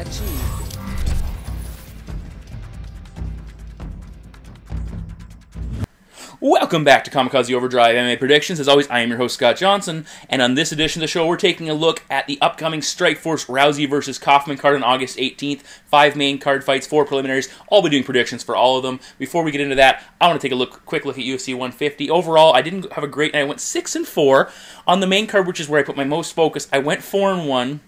achieved. Welcome back to Kamikaze Overdrive MMA Predictions. As always, I am your host, Scott Johnson, and on this edition of the show, we're taking a look at the upcoming Strikeforce Rousey versus Kaufman card on August 18th. 5 main card fights, 4 preliminaries. I'll be doing predictions for all of them. Before we get into that, I want to take a quick look at UFC 150. Overall, I didn't have a great night. I went 6-4 on the main card, which is where I put my most focus. I went 4-1.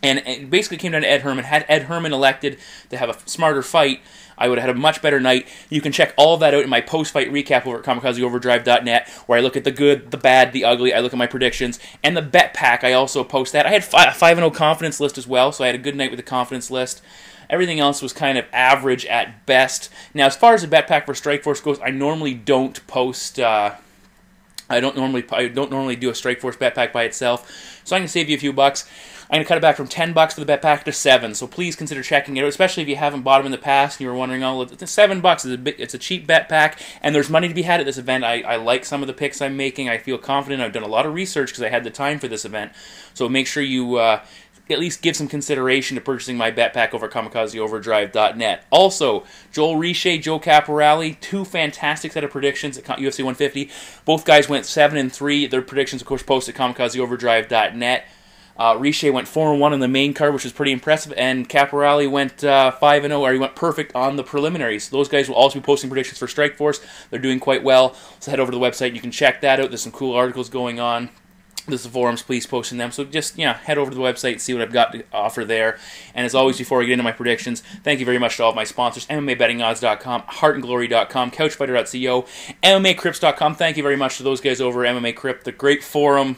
And it basically came down to Ed Herman. Had Ed Herman elected to have a smarter fight, I would have had a much better night. You can check all of that out in my post-fight recap over at kamikazeoverdrive.net, where I look at the good, the bad, the ugly. I look at my predictions. And the bet pack, I also post that. I had a 5-0 confidence list as well, so I had a good night with the confidence list. Everything else was kind of average at best. Now, as far as the bet pack for Strikeforce goes, I normally don't post... I don't normally do a Strikeforce bet pack by itself, so I can save you a few bucks. I'm going to cut it back from $10 for the bet pack to $7, so please consider checking it out, especially if you haven't bought them in the past and you were wondering, oh, it's $7, it's a cheap bet pack, and there's money to be had at this event. I like some of the picks I'm making. I feel confident. I've done a lot of research because I had the time for this event, so make sure you at least give some consideration to purchasing my bet pack over at kamikazeoverdrive.net. Also, Joel Riche, Joe Caporale, 2 fantastic set of predictions at UFC 150. Both guys went 7-3. Their predictions, of course, posted at kamikazeoverdrive.net. Riche went 4-1 on the main card, which was pretty impressive, and Caporale went 5-0, or he went perfect on the preliminaries. Those guys will also be posting predictions for Strikeforce. They're doing quite well, so head over to the website. You can check that out. There's some cool articles going on. There's the forums, please post in them. So just, head over to the website and see what I've got to offer there. And as always, before I get into my predictions, thank you very much to all of my sponsors, MMABettingOdds.com, HeartandGlory.com, CouchFighter.co, MMACrypts.com. Thank you very much to those guys over at MMA Crypt, the great forum.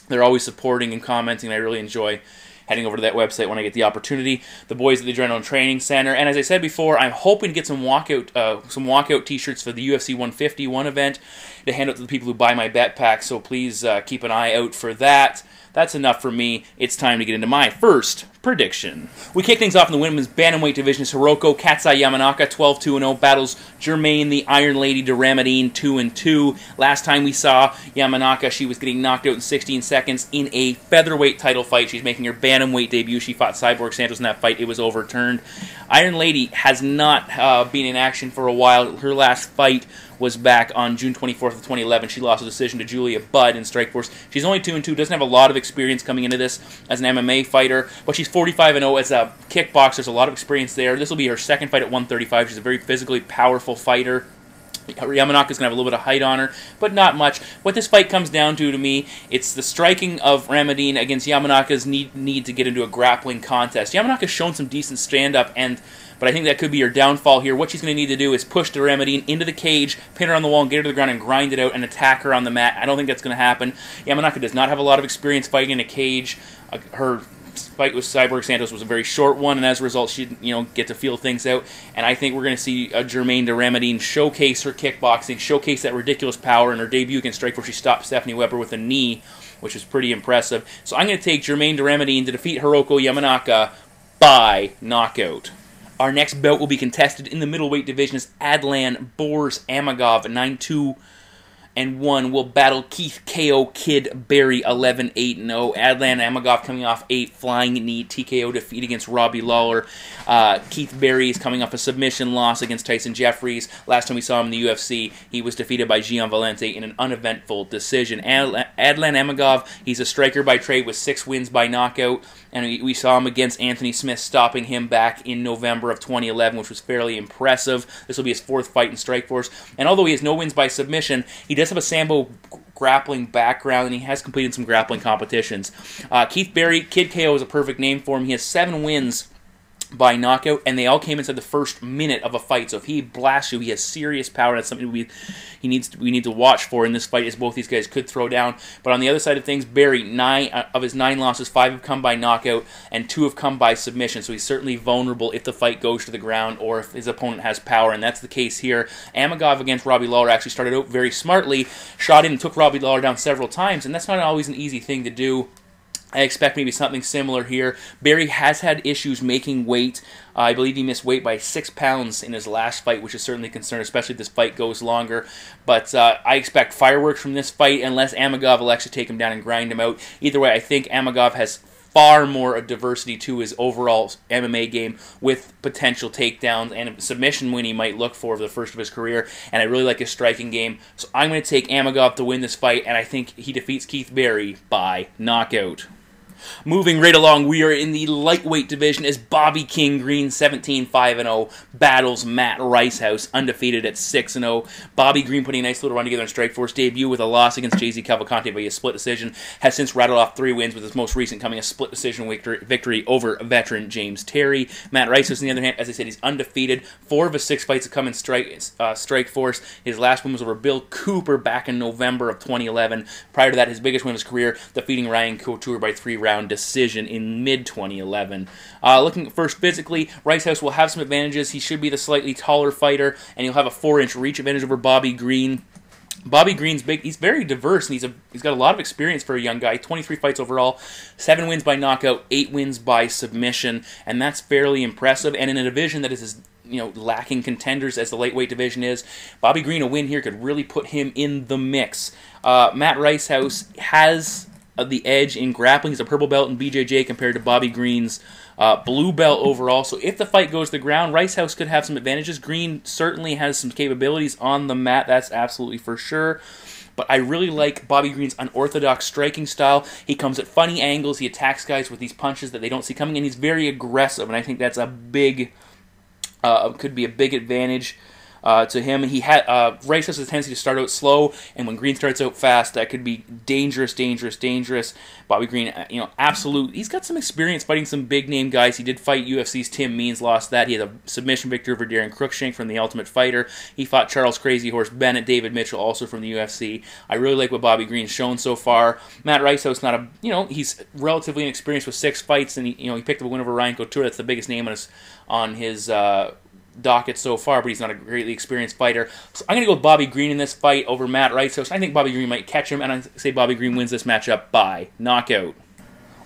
They're always supporting and commenting, and I really enjoy heading over to that website when I get the opportunity. The boys at the Adrenaline Training Center, and as I said before, I'm hoping to get some walkout T-shirts for the UFC 151 event to hand out to the people who buy my bet pack. So please keep an eye out for that. That's enough for me. It's time to get into my first prediction. We kick things off in the women's bantamweight division. Hiroko Yamanaka, 12-2-0, battles Germaine, the Iron Lady, Dramamine, 2-2. Last time we saw Yamanaka, she was getting knocked out in 16 seconds in a featherweight title fight. She's making her bantamweight debut. She fought Cyborg Santos in that fight. It was overturned. Iron Lady has not been in action for a while. Her last fight was back on June 24th of 2011. She lost a decision to Julia Budd in Strikeforce. She's only 2-2, doesn't have a lot of experience coming into this as an MMA fighter, but she's 45-0 as a kickboxer. There's a lot of experience there. This will be her second fight at 135. She's a very physically powerful fighter. Yamanaka's going to have a little bit of height on her, but not much. What this fight comes down to me, it's the striking of Randamie against Yamanaka's need to get into a grappling contest. Yamanaka's shown some decent stand-up, but I think that could be her downfall here. What she's going to need to do is push Dramamine into the cage, pin her on the wall, and get her to the ground and grind it out and attack her on the mat. I don't think that's going to happen. Yamanaka does not have a lot of experience fighting in a cage. Her fight with Cyborg Santos was a very short one, and as a result, she didn't get to feel things out. And I think we're going to see Germaine Dramamine showcase her kickboxing, showcase that ridiculous power. In her debut against Strikeforce, she stopped Stephanie Weber with a knee, which was pretty impressive. So I'm going to take Germaine Dramamine to defeat Hiroko Yamanaka by knockout. Our next bout will be contested in the middleweight division as Adlan Boers Amagov, 9-2-1, will battle Keith KO Kid Berry, 11-8-0. Adlan Amagov coming off a flying knee TKO defeat against Robbie Lawler. Keith Berry is coming off a submission loss against Tyson Jeffries. Last time we saw him in the UFC, he was defeated by Gian Valente in an uneventful decision. Adlan Amagov, he's a striker by trade with 6 wins by knockout. And we saw him against Anthony Smith, stopping him back in November of 2011, which was fairly impressive. This will be his 4th fight in Strikeforce. And although he has no wins by submission, he does have a Sambo grappling background, and he has completed some grappling competitions. Keith Berry, Kid KO is a perfect name for him. He has 7 wins by knockout, and they all came inside the first minute of a fight. So if he blasts you, he has serious power. That's something we need to watch for in this fight, as both these guys could throw down. But on the other side of things, Berry, 9 of his 9 losses, 5 have come by knockout, and 2 have come by submission. So he's certainly vulnerable if the fight goes to the ground or if his opponent has power, and that's the case here. Amagov against Robbie Lawler actually started out very smartly, shot in and took Robbie Lawler down several times, and that's not always an easy thing to do. I expect maybe something similar here. Berry has had issues making weight. I believe he missed weight by 6 pounds in his last fight, which is certainly a concern, especially if this fight goes longer. But I expect fireworks from this fight unless Amagov will actually take him down and grind him out. Either way, I think Amagov has far more diversity to his overall MMA game with potential takedowns and a submission win he might look for the first of his career. And I really like his striking game. So I'm going to take Amagov to win this fight, and I think he defeats Keith Berry by knockout. Moving right along, we are in the lightweight division as Bobby King Green, 17-5-0, battles Matt Ricehouse, undefeated at 6-0. Bobby Green putting a nice little run together in Strikeforce debut with a loss against Jay-Z Cavalcante by a split decision, has since rattled off 3 wins, with his most recent coming a split decision victory over veteran James Terry. Matt Ricehouse, on the other hand, as I said, he's undefeated. 4 of his 6 fights have come in Strikeforce. His last win was over Bill Cooper back in November of 2011. Prior to that, his biggest win of his career, defeating Ryan Couture by 3-round decision in mid-2011. Looking first physically, Ricehouse will have some advantages. He should be the slightly taller fighter, and he'll have a 4-inch reach advantage over Bobby Green. Bobby Green's big. He's very diverse, and he's got a lot of experience for a young guy. 23 fights overall, 7 wins by knockout, 8 wins by submission, and that's fairly impressive. And in a division that is as lacking contenders as the lightweight division is, Bobby Green, a win here could really put him in the mix. Matt Ricehouse has the edge in grappling. He's a purple belt in BJJ compared to Bobby Green's blue belt overall. So if the fight goes to the ground, Ricehouse could have some advantages. Green certainly has some capabilities on the mat, that's absolutely for sure. But I really like Bobby Green's unorthodox striking style. He comes at funny angles. He attacks guys with these punches that they don't see coming, and he's very aggressive. And I think that's a big, could be a big advantage to him. He had Rice has a tendency to start out slow, and when Green starts out fast, that could be dangerous. Bobby Green, he's got some experience fighting some big name guys. He did fight UFC's Tim Means, lost that. He had a submission victory over Darren Cruikshank from The Ultimate Fighter. He fought Charles Crazy Horse Bennett, David Mitchell, also from the UFC. I really like what Bobby Green's shown so far. Matt Ricehouse, he's relatively inexperienced with 6 fights, and he picked up a win over Ryan Couture. That's the biggest name on his docket so far, but he's not a greatly experienced fighter. So I'm going to go with Bobby Green in this fight over Matt Ricehouse. I think Bobby Green might catch him, and I say Bobby Green wins this matchup by knockout.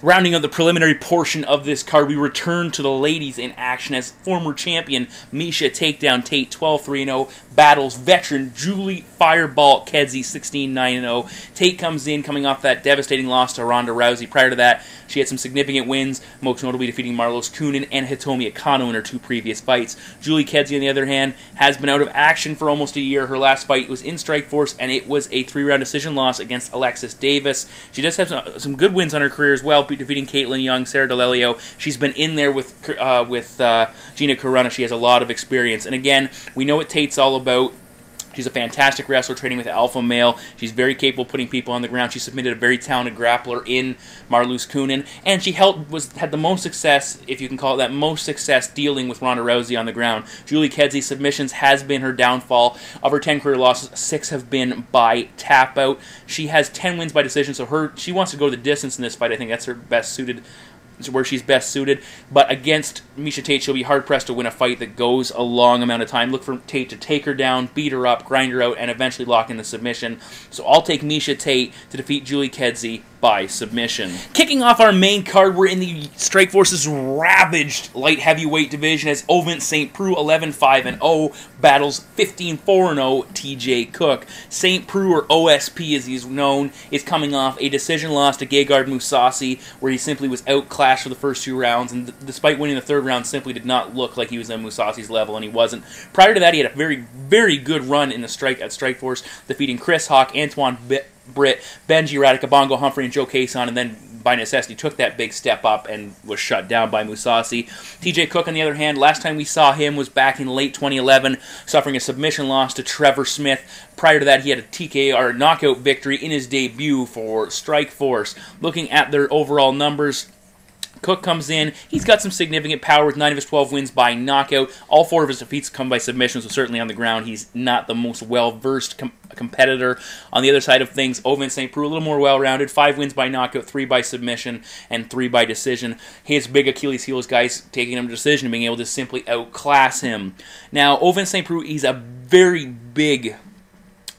Rounding out the preliminary portion of this card, we return to the ladies in action as former champion Miesha takedown Tate 12-3-0 battles veteran Julie Fireball Kedzie 16-9-0. Tate comes in coming off that devastating loss to Ronda Rousey. Prior to that, she had some significant wins, most notably defeating Marlos Kunin and Hitomi Akano in her 2 previous fights. Julie Kedzie, on the other hand, has been out of action for almost a year. Her last fight was in Strikeforce, and it was a 3-round decision loss against Alexis Davis. She does have some good wins on her career as well, defeating Caitlin Young, Sarah DeLelio. She's been in there with Gina Carano. She has a lot of experience. And again, we know what Tate's all about. She's a fantastic wrestler training with Alpha Male. She's very capable of putting people on the ground. She submitted a very talented grappler in Marloes Kunin, and she had the most success, if you can call it that, most success dealing with Ronda Rousey on the ground. Julie Kedzie submissions has been her downfall. Of her 10 career losses, 6 have been by tap out. She has 10 wins by decision, so she wants to go the distance in this fight. I think that's her best suited. Where she's best suited, but against Miesha Tate, she'll be hard-pressed to win a fight that goes a long amount of time. Look for Tate to take her down, beat her up, grind her out, and eventually lock in the submission. So I'll take Miesha Tate to defeat Julie Kedzie by submission. Kicking off our main card, we're in the Strikeforce's ravaged light heavyweight division as Ovince St. Preux 11-5-0 battles 15-4-0 TJ Cook. St. Preux, or OSP as he's known, is coming off a decision loss to Gegard Mousasi, where he simply was outclassed for the first 2 rounds, and despite winning the 3rd round, simply did not look like he was on Mousasi's level, and he wasn't. Prior to that, he had a very, very good run in the Strikeforce, defeating Chris Hawk, Antoine Britt, Benji Radica, Bongo Humphrey, and Joe Cason, and then by necessity took that big step up and was shut down by Mousasi. TJ Cook, on the other hand, last time we saw him was back in late 2011, suffering a submission loss to Trevor Smith. Prior to that, he had a TKO or knockout victory in his debut for Strikeforce. Looking at their overall numbers, Cook comes in. He's got some significant power with 9 of his 12 wins by knockout. All 4 of his defeats come by submission, so certainly on the ground he's not the most well-versed competitor. On the other side of things, Ovince St. Preux a little more well-rounded. 5 wins by knockout, 3 by submission, and 3 by decision. His big Achilles heel is guys taking him to decision and being able to simply outclass him. Now, Ovince St. Preux, he's a very big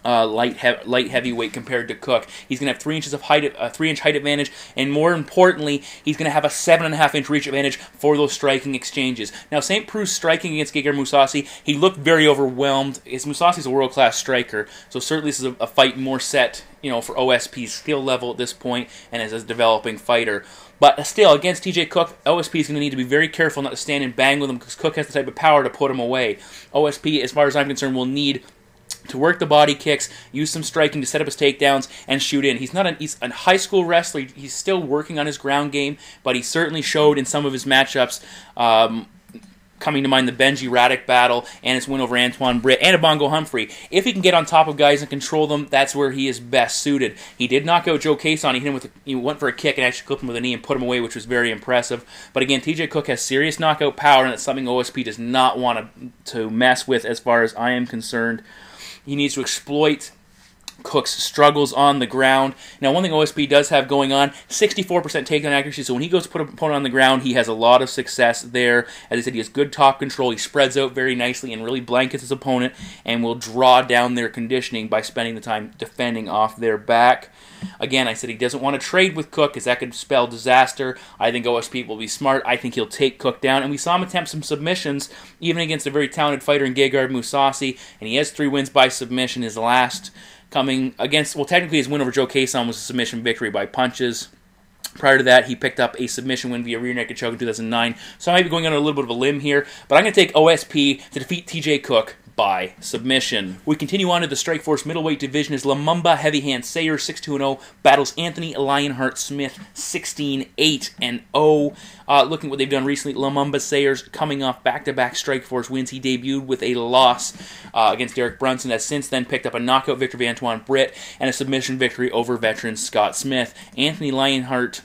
light heavyweight compared to Cook. He's going to have 3 inches of height, a 3-inch height advantage, and more importantly, he's going to have a 7.5-inch reach advantage for those striking exchanges. Now, St. Preux striking against Gegard Mousasi, he looked very overwhelmed. Mousasi's a world-class striker, so certainly this is a fight more set, for OSP's skill level at this point and as a developing fighter. But still, against TJ Cook, OSP is going to need to be very careful not to stand and bang with him because Cook has the type of power to put him away. OSP, as far as I'm concerned, will need to work the body kicks, use some striking to set up his takedowns, and shoot in. He's a high school wrestler. He's still working on his ground game, but he certainly showed in some of his matchups, coming to mind the Benji Raddick battle and his win over Antoine Britt and Abongo Humphrey. If he can get on top of guys and control them, that's where he is best suited. He did knock out Joe Cason. He went for a kick and actually clipped him with a knee and put him away, which was very impressive. But again, TJ Cook has serious knockout power, and it's something OSP does not want to mess with as far as I am concerned. He needs to exploit Cook's struggles on the ground. Now, one thing OSP does have going on, 64% takedown accuracy, so when he goes to put an opponent on the ground, he has a lot of success there. As I said, he has good top control, he spreads out very nicely and really blankets his opponent and will draw down their conditioning by spending the time defending off their back. Again, I said he doesn't want to trade with Cook because that could spell disaster. I think OSP will be smart. I think he'll take Cook down, and we saw him attempt some submissions, even against a very talented fighter in Gegard Mousasi, and he has 3 wins by submission. His last coming against, well, technically his win over Joe Cason was a submission victory by punches. Prior to that, he picked up a submission win via rear naked choke in 2009. So I might be going on a little bit of a limb here, but I'm going to take OSP to defeat TJ Cook by submission. We continue on to the Strikeforce middleweight division as Lumumba Heavy Hand Sayers 6-2-0 battles Anthony Lionheart Smith 16-8-0. Looking at what they've done recently, Lumumba Sayers coming off back-to-back Strikeforce wins. He debuted with a loss against Derek Brunson, has since then picked up a knockout victory of Antoine Britt and a submission victory over veteran Scott Smith. Anthony Lionheart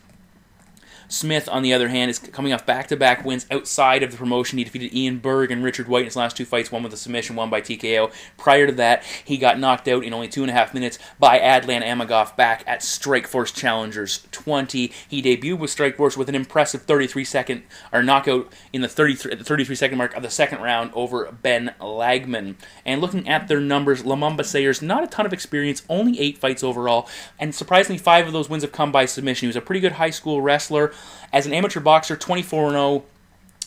Smith, on the other hand, is coming off back-to-back wins outside of the promotion. He defeated Ian Berg and Richard White in his last 2 fights, one with a submission, one by TKO. Prior to that, he got knocked out in only 2.5 minutes by Adlan Amagov back at Strikeforce Challengers 20. He debuted with Strikeforce with an impressive 33-second knockout in the 33-second mark of the second round over Ben Lagman. And looking at their numbers, Lumumba Sayers, not a ton of experience, only 8 fights overall, and surprisingly 5 of those wins have come by submission. He was a pretty good high school wrestler. As an amateur boxer, 24-0.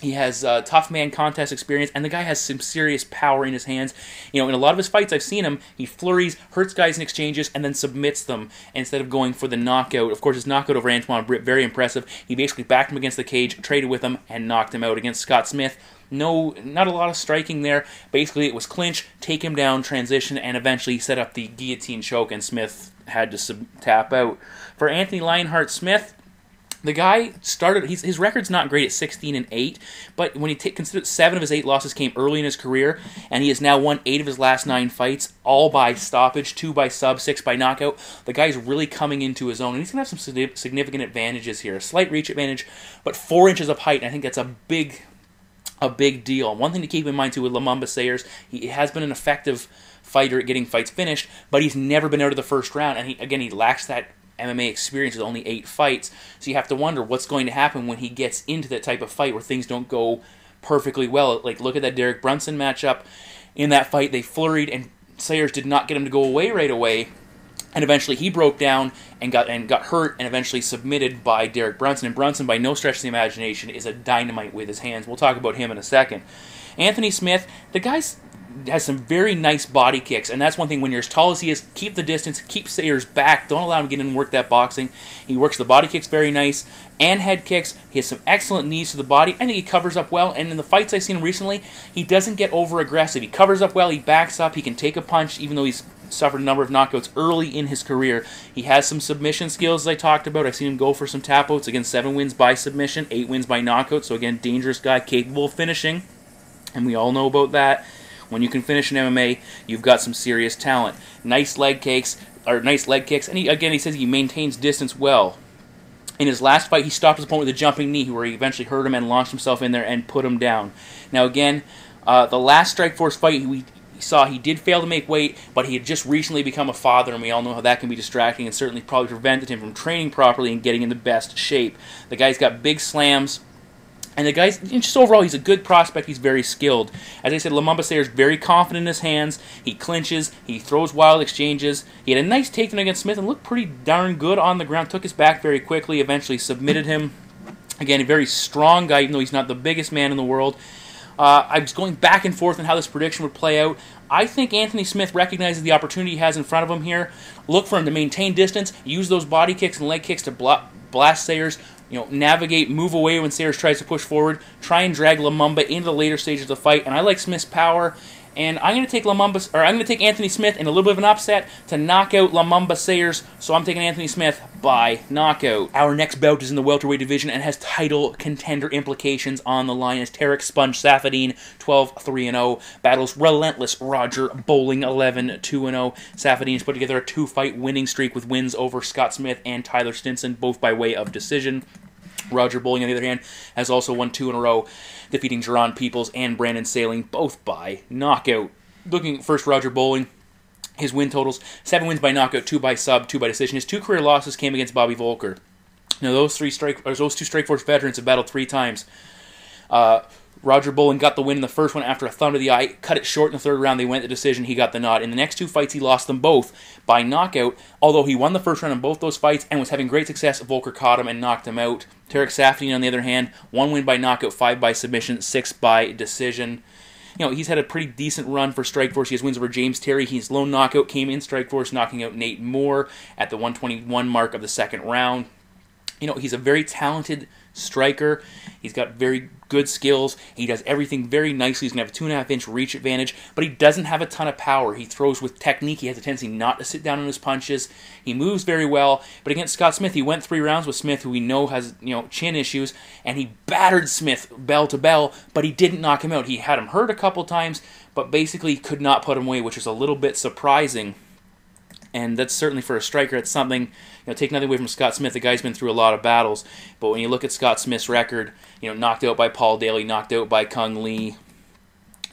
He has tough man contest experience, and the guy has some serious power in his hands. You know, in a lot of his fights, I've seen him, he flurries, hurts guys in exchanges, and then submits them instead of going for the knockout. Of course, his knockout over Antoine Britt, very impressive. He basically backed him against the cage, traded with him, and knocked him out. Against Scott Smith, no, not a lot of striking there. Basically, it was clinch, take him down, transition, and eventually set up the guillotine choke, and Smith had to tap out. For Anthony Lionheart Smith, the guy started, his record's not great at 16-8, but when you consider 7 of his 8 losses came early in his career, and he has now won 8 of his last 9 fights, all by stoppage, 2 by sub, 6 by knockout. The guy's really coming into his own, and he's going to have some significant advantages here. A slight reach advantage, but 4 inches of height, and I think that's a big deal. One thing to keep in mind, too, with Lumumba Sayers, he has been an effective fighter at getting fights finished, but he's never been out of the first round, and he lacks that MMA experience with only 8 fights, so you have to wonder what's going to happen when he gets into that type of fight where things don't go perfectly well. Like, look at that Derek Brunson matchup. In that fight, they flurried, and Sayers did not get him to go away right away, and eventually he broke down and got hurt and eventually submitted by Derek Brunson. And Brunson, by no stretch of the imagination, is a dynamite with his hands. We'll talk about him in a second. Anthony Smith, the guy's has some very nice body kicks, and that's one thing when you're as tall as he is, keep the distance, keep Sayers back, don't allow him to get in and work that boxing. He works the body kicks very nice, and head kicks. He has some excellent knees to the body. I think he covers up well, and in the fights I've seen him recently, he doesn't get over-aggressive. He covers up well, he backs up, he can take a punch, even though he's suffered a number of knockouts early in his career. He has some submission skills, as I talked about. I've seen him go for some tap-outs. Again, 7 wins by submission, 8 wins by knockout, so again, dangerous guy, capable of finishing, and we all know about that. When you can finish in MMA, you've got some serious talent. Nice leg kicks, and he says he maintains distance well. In his last fight, he stopped his opponent with a jumping knee, where he eventually hurt him and launched himself in there and put him down. Now again, the last Strikeforce fight we saw, he did fail to make weight, but he had just recently become a father, and we all know how that can be distracting, and certainly probably prevented him from training properly and getting in the best shape. The guy's got big slams. And the guy's, just overall, he's a good prospect. He's very skilled. As I said, Lumumba Sayers very confident in his hands. He clinches. He throws wild exchanges. He had a nice takedown against Smith and looked pretty darn good on the ground. Took his back very quickly. Eventually submitted him. Again, a very strong guy, even though he's not the biggest man in the world. I was going back and forth on how this prediction would play out. I think Anthony Smith recognizes the opportunity he has in front of him here. Look for him to maintain distance. Use those body kicks and leg kicks to blast Sayers. navigate, move away when Sayers tries to push forward, try and drag Lumumba into the later stages of the fight. And I like Smith's power, and I'm going to take I'm going to take Anthony Smith in a little bit of an upset to knock out Lumumba Sayers. So I'm taking Anthony Smith by knockout. Our next bout is in the welterweight division and has title contender implications on the line as Tarec Sponge Saffiedine 12-3-0 battles relentless Roger Bowling 11-2-0. Saffiedine has put together a 2-fight winning streak with wins over Scott Smith and Tyler Stinson, both by way of decision. Roger Bowling, on the other hand, has also won 2 in a row, defeating Jerron Peoples and Brandon Sailing, both by knockout. Looking at first Roger Bowling, his win totals: 7 wins by knockout, 2 by sub, 2 by decision. His 2 career losses came against Bobby Volker. Now those two Strikeforce veterans have battled 3 times. Roger Bowling got the win in the first one after a thumb to the eye, cut it short in the 3rd round. They went to decision. He got the nod. In the next 2 fights, he lost them both by knockout, although he won the first round in both those fights and was having great success. Volker caught him and knocked him out. Tarec Saffiedine, on the other hand, 1 win by knockout, 5 by submission, 6 by decision. He's had a pretty decent run for Strikeforce. He has wins over James Terry. His lone knockout came in Strikeforce, knocking out Nate Moore at the 121 mark of the 2nd round. He's a very talented striker. He's got very good skills. He does everything very nicely. He's going to have a 2.5-inch reach advantage, but he doesn't have a ton of power. He throws with technique. He has a tendency not to sit down on his punches. He moves very well, but against Scott Smith, he went 3 rounds with Smith, who we know has chin issues, and he battered Smith bell to bell, but he didn't knock him out. He had him hurt a couple times, but basically could not put him away, which is a little bit surprising. And that's certainly, for a striker, it's something, take nothing away from Scott Smith. The guy's been through a lot of battles. But when you look at Scott Smith's record, knocked out by Paul Daly, knocked out by Kung Lee,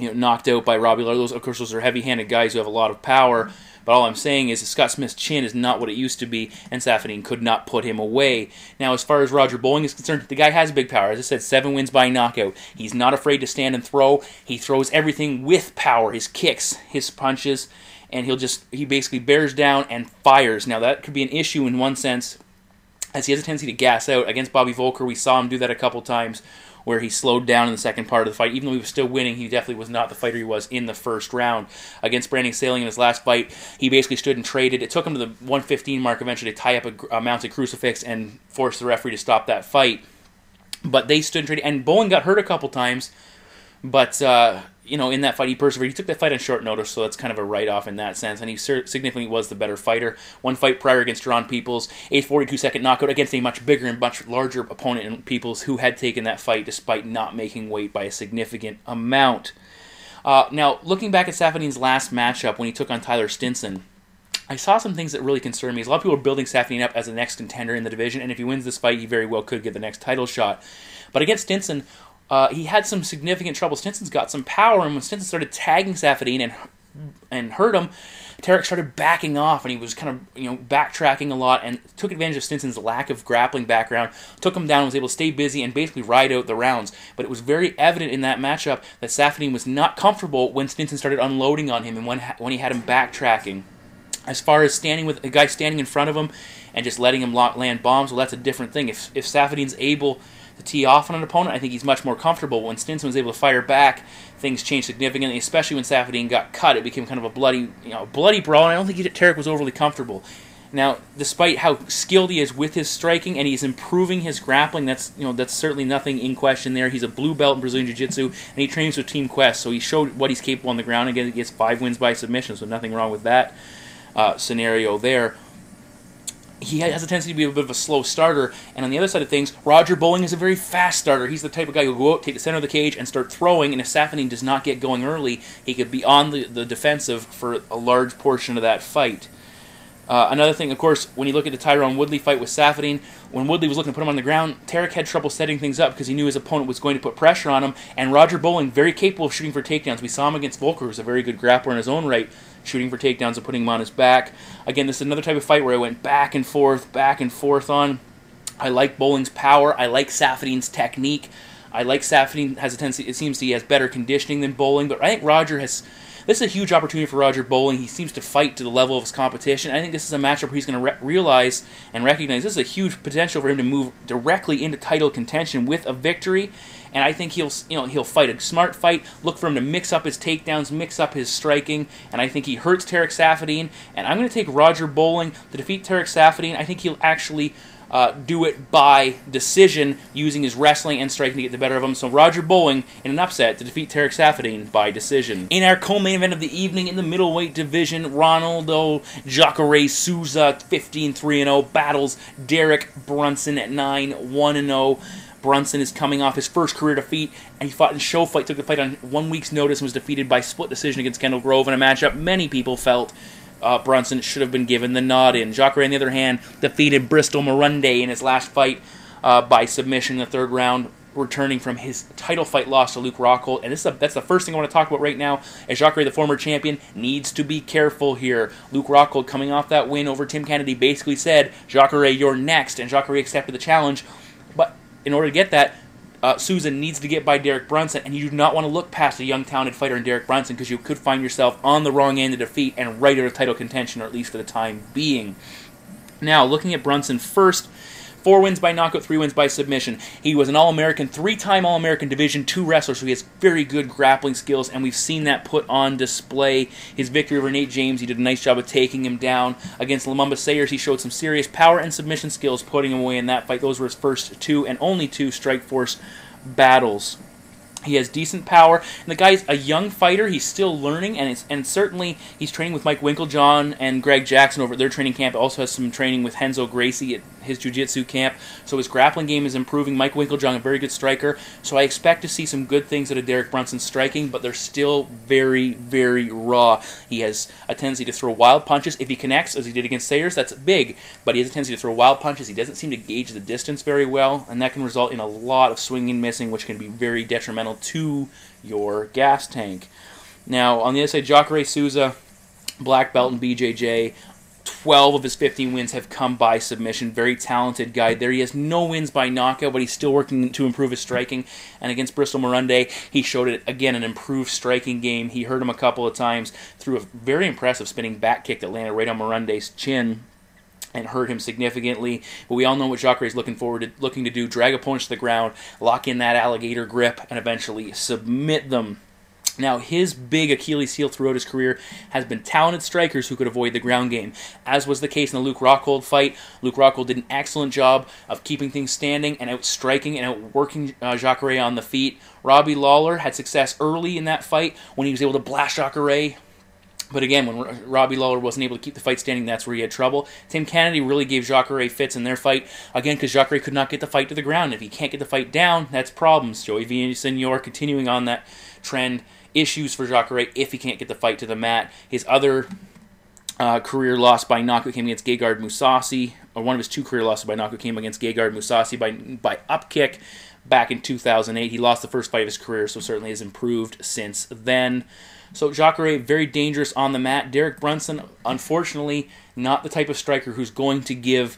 knocked out by Robbie Lawler. Those are heavy-handed guys who have a lot of power. But all I'm saying is that Scott Smith's chin is not what it used to be, and Saffiedine could not put him away. Now, as far as Roger Bowling is concerned, the guy has big power. As I said, 7 wins by knockout. He's not afraid to stand and throw. He throws everything with power, his kicks, his punches, and he basically bears down and fires. Now, that could be an issue in one sense, as he has a tendency to gas out. Against Bobby Volker, we saw him do that a couple times, where he slowed down in the second part of the fight. Even though he was still winning, he definitely was not the fighter he was in the first round. Against Brandon Sailing in his last fight, he basically stood and traded. It took him to the 115 mark eventually to tie up a mounted crucifix and force the referee to stop that fight. But they stood and traded, and Bowling got hurt a couple times, but in that fight, he persevered. He took that fight on short notice, so that's kind of a write-off in that sense, and he significantly was the better fighter. 1 fight prior against Jerron Peoples, a 42-second knockout against a much bigger and much larger opponent in Peoples, who had taken that fight despite not making weight by a significant amount. Now, looking back at Saffiedine's last matchup when he took on Tyler Stinson, I saw some things that really concerned me. A lot of people are building Saffiedine up as the next contender in the division, and if he wins this fight, he very well could get the next title shot. But against Stinson, he had some significant trouble. Stinson's got some power, and when Stinson started tagging Saffiedine and hurt him, Tarec started backing off, and he was kind of backtracking a lot, and took advantage of Stinson's lack of grappling background, took him down, was able to stay busy, and basically ride out the rounds. But it was very evident in that matchup that Saffiedine was not comfortable when Stinson started unloading on him, and when he had him backtracking. As far as standing with a guy standing in front of him and just letting him land bombs, well, that's a different thing. If Saffiedine's able to tee off on an opponent, I think he's much more comfortable. When Stinson was able to fire back, things changed significantly, especially when Saffiedine got cut. It became kind of a bloody brawl, and I don't think Tarec was overly comfortable. Now, despite how skilled he is with his striking, and he's improving his grappling, that's certainly nothing in question there. He's a blue belt in Brazilian Jiu-Jitsu, and he trains with Team Quest, so he showed what he's capable on the ground. Again, he gets 5 wins by submission, so nothing wrong with that scenario there. He has a tendency to be a bit of a slow starter, and on the other side of things, Roger Bowling is a very fast starter. He's the type of guy who will go out, take the center of the cage, and start throwing, and if Saffiedine does not get going early, he could be on the defensive for a large portion of that fight. Another thing, of course, when you look at the Tyron Woodley fight with Saffiedine, when Woodley was looking to put him on the ground, Tarec had trouble setting things up because he knew his opponent was going to put pressure on him, and Roger Bowling, very capable of shooting for takedowns. We saw him against Volker, who's a very good grappler in his own right, shooting for takedowns and putting him on his back. Again, this is another type of fight where I went back and forth on. I like Bowling's power. I like Saffiedine's technique. I like Saffiedine has a tendency, it seems he has better conditioning than Bowling, but I think Roger has... This is a huge opportunity for Roger Bowling. He seems to fight to the level of his competition. I think this is a matchup where he's going to realize and recognize this is a huge potential for him to move directly into title contention with a victory. And I think he'll fight a smart fight, look for him to mix up his takedowns, mix up his striking, and I think he hurts Tarec Saffiedine. And I'm going to take Roger Bowling to defeat Tarec Saffiedine. I think he'll actually do it by decision, using his wrestling and striking to get the better of him. So Roger Bowling in an upset to defeat Tarec Saffiedine by decision. In our co-main event of the evening in the middleweight division, Ronaldo Jacare Souza 15-3-0 battles Derek Brunson at 9-1-0. Brunson is coming off his first career defeat, and he fought in show fight, took the fight on 1 week's notice, and was defeated by split decision against Kendall Grove in a matchup many people felt Brunson should have been given the nod in. Jacare, on the other hand, defeated Bristol Morunde in his last fight by submission in the third round, returning from his title fight loss to Luke Rockhold. And that's the first thing I want to talk about right now, as Jacare, the former champion, needs to be careful here. Luke Rockhold, coming off that win over Tim Kennedy, basically said, Jacare, you're next, and Jacare accepted the challenge. But in order to get that, Souza needs to get by Derek Brunson, and you do not want to look past a young, talented fighter in Derek Brunson, because you could find yourself on the wrong end of defeat and right out of title contention, or at least for the time being. Now, looking at Brunson first, 4 wins by knockout, 3 wins by submission. He was an All-American, 3-time All-American Division II wrestler, so he has very good grappling skills, and we've seen that put on display. His victory over Nate James, he did a nice job of taking him down. Against Lumumba Sayers, he showed some serious power and submission skills, putting him away in that fight. Those were his first 2 and only 2 Strikeforce battles. He has decent power, and the guy's a young fighter. He's still learning, and certainly he's training with Mike Winklejohn and Greg Jackson over at their training camp. Also has some training with Henzo Gracie at his jiu-jitsu camp. So his grappling game is improving. Mike Winklejohn, a very good striker. So I expect to see some good things out of Derek Brunson striking, but they're still very, very raw. He has a tendency to throw wild punches. If he connects, as he did against Sayers, that's big, but he has a tendency to throw wild punches. He doesn't seem to gauge the distance very well, and that can result in a lot of swinging and missing, which can be very detrimental to your gas tank. Now, on the other side, Jacare Souza, black belt in BJJ. 12 of his 15 wins have come by submission. Very talented guy there. He has no wins by knockout, but he's still working to improve his striking. And against Bristol Morunde, he showed it again, an improved striking game. He hurt him a couple of times through a very impressive spinning back kick that landed right on Morunde's chin and hurt him significantly. But we all know what Jacare is looking to do: drag opponents to the ground, lock in that alligator grip, and eventually submit them. Now, his big Achilles heel throughout his career has been talented strikers who could avoid the ground game, as was the case in the Luke Rockhold fight. Luke Rockhold did an excellent job of keeping things standing and outstriking and outworking Jacare on the feet. Robbie Lawler had success early in that fight when he was able to blast Jacare. But again, when Robbie Lawler wasn't able to keep the fight standing, that's where he had trouble. Tim Kennedy really gave Jacare fits in their fight, again, because Jacare could not get the fight to the ground. If he can't get the fight down, that's problems. Joey Villasenor continuing on that trend. Issues for Jacare if he can't get the fight to the mat. His other career loss by knockout came against Gegard Mousasi, or one of his 2 career losses by knockout came against Gegard Mousasi by upkick back in 2008. He lost the first fight of his career, so certainly has improved since then. So Jacare, very dangerous on the mat. Derek Brunson, unfortunately, not the type of striker who's going to give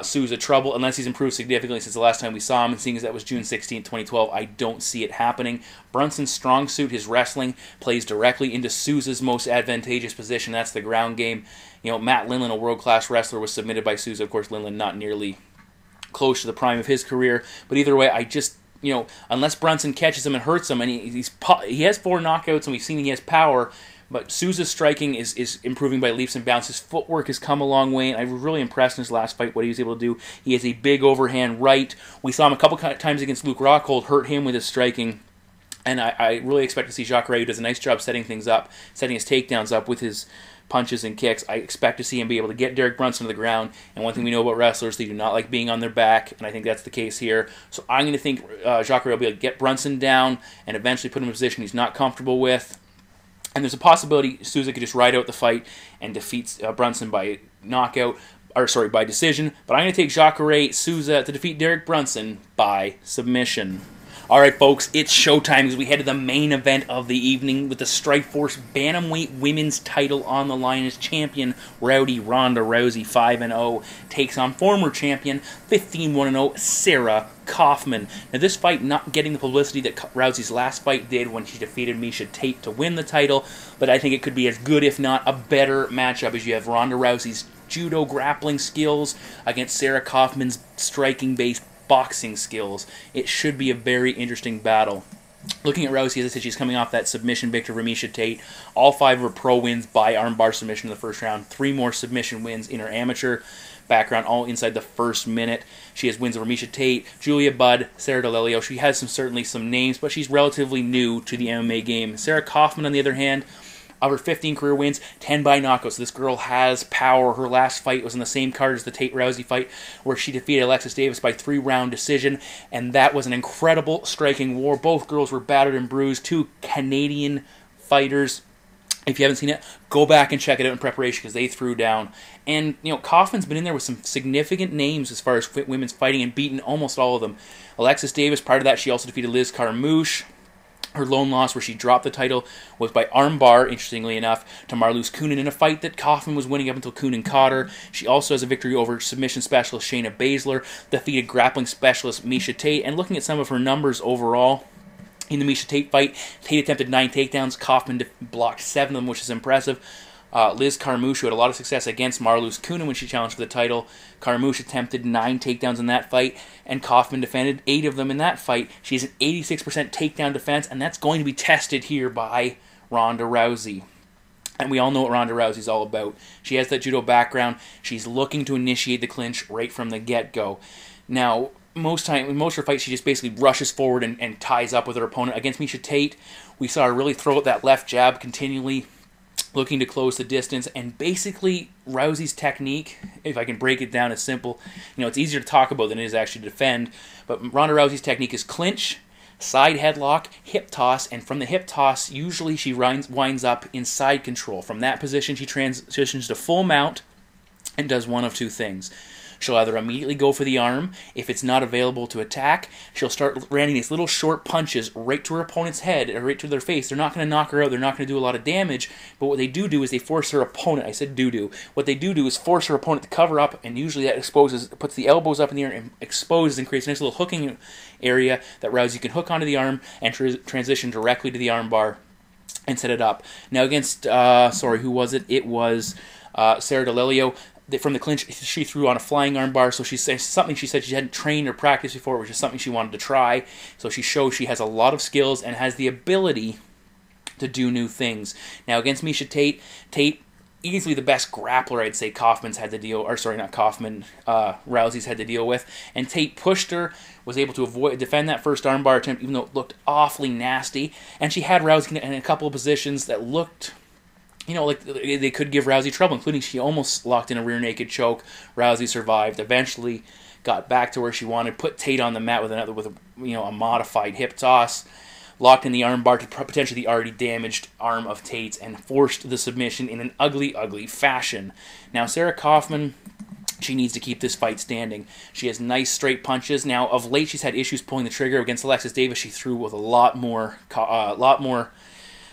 Souza trouble unless he's improved significantly since the last time we saw him, and seeing as that was June 16, 2012, I don't see it happening. Brunson's strong suit, his wrestling, plays directly into Souza's most advantageous position. That's the ground game. You know, Matt Lindland, a world-class wrestler, was submitted by Souza. Of course, Lindland not nearly close to the prime of his career, but either way, unless Brunson catches him and hurts him, and he has 4 knockouts, and we've seen he has power, but Souza's striking is improving by leaps and bounds. His footwork has come a long way, and I was really impressed in his last fight what he was able to do. He has a big overhand right. We saw him a couple times against Luke Rockhold, hurt him with his striking, and I really expect to see Jacare, who does a nice job setting things up, setting his takedowns up with his punches and kicks. I expect to see him be able to get Derek Brunson to the ground, and one thing we know about wrestlers, they do not like being on their back, and I think that's the case here. So I'm going to think Jacare will be able to get Brunson down and eventually put him in a position he's not comfortable with. And there's a possibility Souza could just ride out the fight and defeat Brunson by by decision. But I'm going to take Jacare Souza to defeat Derek Brunson by submission. Alright folks, it's showtime as we head to the main event of the evening with the Strikeforce Bantamweight Women's title on the line as champion Rowdy Ronda Rousey 5-0 takes on former champion 15-1-0 Sarah Kaufman. Now this fight not getting the publicity that Rousey's last fight did when she defeated Miesha Tate to win the title, but I think it could be as good if not a better matchup as you have Ronda Rousey's judo grappling skills against Sarah Kaufman's striking-based boxing skills. It should be a very interesting battle. Looking at Rousey, as I said, she's coming off that submission victory over Miesha Tate. All 5 of her pro wins by armbar submission in the first round. 3 more submission wins in her amateur background all inside the first minute. She has wins over Miesha Tate, Julia Budd, Sarah D'Alelio. She has certainly some names, but she's relatively new to the MMA game. Sarah Kaufman, on the other hand, of her 15 career wins, 10 by knockout. So this girl has power. Her last fight was in the same card as the Tate Rousey fight, where she defeated Alexis Davis by 3-round decision, and that was an incredible striking war. Both girls were battered and bruised. Two Canadian fighters. If you haven't seen it, go back and check it out in preparation because they threw down. And, Kaufman's been in there with some significant names as far as women's fighting and beaten almost all of them. Alexis Davis, prior to that, she also defeated Liz Carmouche. Her lone loss, where she dropped the title, was by armbar, interestingly enough, to Marloes Coenen in a fight that Kaufman was winning up until Coenen caught her. She also has a victory over submission specialist Shayna Baszler, defeated grappling specialist Miesha Tate, and looking at some of her numbers overall, in the Miesha Tate fight, Tate attempted 9 takedowns, Kaufman blocked 7 of them, which is impressive. Liz Carmouche, who had a lot of success against Marloes Coenen when she challenged for the title. Carmouche attempted 9 takedowns in that fight, and Kaufman defended 8 of them in that fight. She has an 86% takedown defense, and that's going to be tested here by Ronda Rousey. And we all know what Ronda Rousey's all about. She has that judo background. She's looking to initiate the clinch right from the get-go. Now, most of her fights, she just basically rushes forward and ties up with her opponent. Against Miesha Tate, we saw her really throw out that left jab continually, looking to close the distance, and basically Rousey's technique, if I can break it down, is simple. It's easier to talk about than it is actually to defend, but Ronda Rousey's technique is clinch, side headlock, hip toss, and from the hip toss, usually she winds up in side control. From that position, she transitions to full mount and does one of two things. She'll either immediately go for the arm. If it's not available to attack, she'll start landing these little short punches right to her opponent's head or right to their face. They're not going to knock her out. They're not going to do a lot of damage. But what they do is they force her opponent. I said do. What they do is force her opponent to cover up, and usually that puts the elbows up in the air and exposes and creates a nice little hooking area that Rousey can hook onto the arm and transition directly to the arm bar and set it up. Now against, who was it? It was Sarah D'Alelio. From the clinch, she threw on a flying arm bar, so she said something she said she hadn't trained or practiced before, which is something she wanted to try. So she shows she has a lot of skills and has the ability to do new things. Now against Miesha Tate, easily the best grappler I'd say Rousey's had to deal with. And Tate pushed her, was able to defend that first armbar attempt, even though it looked awfully nasty. And she had Rousey in a couple of positions that looked, like they could give Rousey trouble, including she almost locked in a rear naked choke. Rousey survived, eventually got back to where she wanted, put Tate on the mat with a modified hip toss, locked in the arm bar to potentially the already damaged arm of Tate's, and forced the submission in an ugly, ugly fashion. Now, Sarah Kaufman, she needs to keep this fight standing. She has nice straight punches. Now, of late, she's had issues pulling the trigger. Against Alexis Davis, she threw with a lot more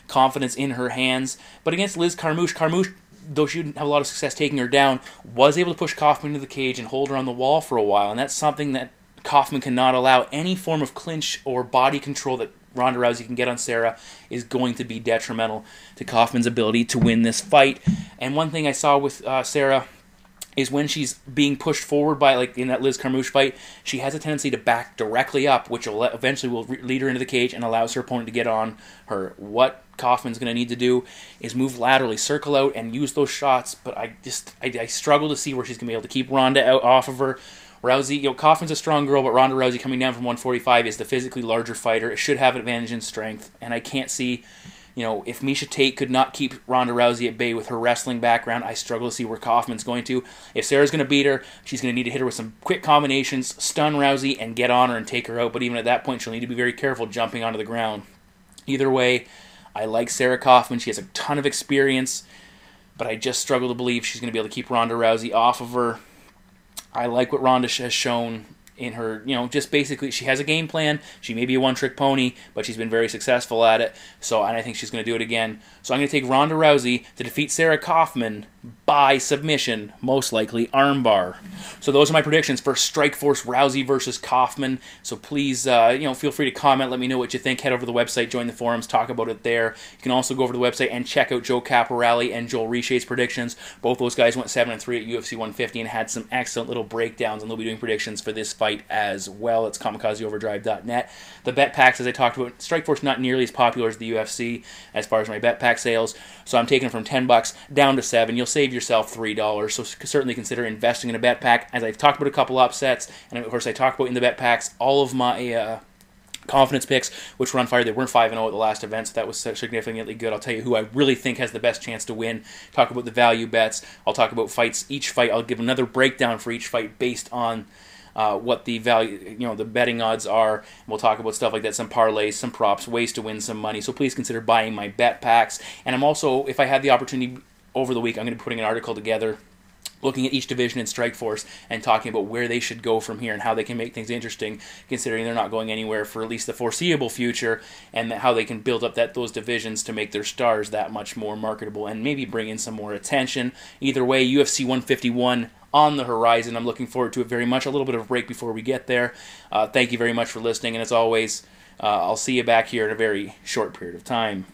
confidence in her hands. But against Liz Carmouche, though she didn't have a lot of success taking her down, was able to push Kaufman into the cage and hold her on the wall for a while. And that's something that Kaufman cannot allow. Any form of clinch or body control that Ronda Rousey can get on Sarah is going to be detrimental to Kaufman's ability to win this fight. And one thing I saw with Sarah is when she's being pushed forward by, like in that Liz Carmouche fight, she has a tendency to back directly up, which eventually will lead her into the cage and allows her opponent to get on her. What Kaufman's going to need to do is move laterally, circle out, and use those shots, but I struggle to see where she's going to be able to keep Ronda out off of her. Rousey, Kaufman's a strong girl, but Ronda Rousey coming down from 145 is the physically larger fighter. It should have an advantage in strength, and I can't see, if Miesha Tate could not keep Ronda Rousey at bay with her wrestling background, I struggle to see where Kaufman's going to. If Sarah's going to beat her, she's going to need to hit her with some quick combinations, stun Rousey, and get on her and take her out, but even at that point, she'll need to be very careful jumping onto the ground. Either way, I like Sarah Kaufman. She has a ton of experience, but I just struggle to believe she's going to be able to keep Ronda Rousey off of her. I like what Ronda has shown in her, just basically, she has a game plan. She may be a one-trick pony, but she's been very successful at it. And I think she's going to do it again. So I'm going to take Ronda Rousey to defeat Sarah Kaufman by submission, most likely armbar. So those are my predictions for Strikeforce Rousey versus Kaufman. So please, feel free to comment. Let me know what you think. Head over to the website, join the forums, talk about it there. You can also go over to the website and check out Joe Caporelli and Joel Riche's predictions. Both those guys went 7-3 at UFC 150 and had some excellent little breakdowns, and they'll be doing predictions for this fight as well. It's kamikazeoverdrive.net. The bet packs, as I talked about, Strikeforce not nearly as popular as the UFC as far as my bet pack sales, so I'm taking it from $10 down to $7. You'll save yourself $3. So certainly consider investing in a bet pack. As I've talked about a couple upsets, and of course I talked about in the bet packs all of my confidence picks, which were on fire. They weren't 5-0 at the last event, so that was significantly good. I'll tell you who I really think has the best chance to win. Talk about the value bets. I'll talk about fights. Each fight, I'll give another breakdown for each fight based on what the value, the betting odds are. We'll talk about stuff like that, some parlays, some props, ways to win some money. So please consider buying my bet packs. And I'm also, if I have the opportunity over the week, I'm going to be putting an article together looking at each division in Strikeforce and talking about where they should go from here and how they can make things interesting, considering they're not going anywhere for at least the foreseeable future, and how they can build up those divisions to make their stars that much more marketable and maybe bring in some more attention. Either way, UFC 151 on the horizon. I'm looking forward to it very much. A little bit of a break before we get there. Thank you very much for listening, and as always, I'll see you back here in a very short period of time.